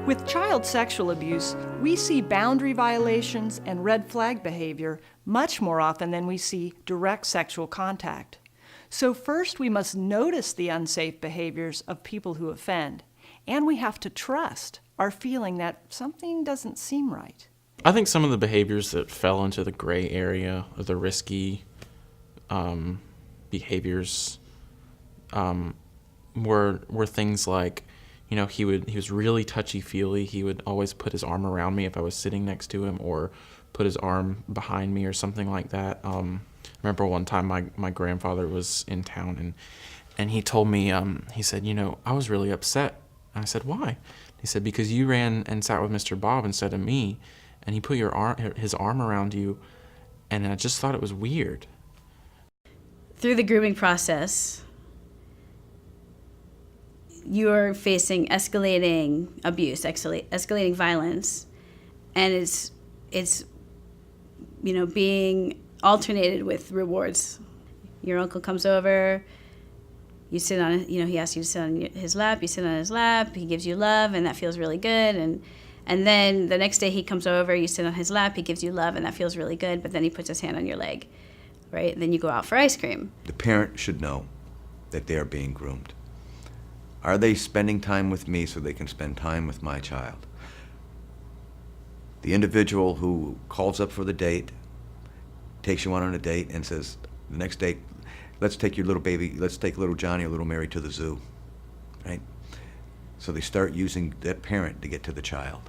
With child sexual abuse, we see boundary violations and red flag behavior much more often than we see direct sexual contact. So first, we must notice the unsafe behaviors of people who offend, and we have to trust our feeling that something doesn't seem right. I think some of the behaviors that fell into the gray area of the risky behaviors were things like, he was really touchy-feely. He would always put his arm around me if I was sitting next to him, or put his arm behind me or something like that. I remember one time my grandfather was in town, and he told me, he said, I was really upset. And I said, why? He said, because you ran and sat with Mr. Bob instead of me, and he put his arm around you, and I just thought it was weird. Through the grooming process, you're facing escalating abuse, escalating violence, and it's being alternated with rewards. Your uncle comes over, you sit on, he asks you to sit on his lap, you sit on his lap, he gives you love, and that feels really good, and then the next day he comes over, you sit on his lap, he gives you love, and that feels really good, but then he puts his hand on your leg, right? Then you go out for ice cream. The parent should know that they are being groomed. Are they spending time with me so they can spend time with my child? The individual who calls up for the date, takes you on a date, and says, the next date, let's take your little baby, let's take little Johnny or little Mary to the zoo, right? So they start using that parent to get to the child.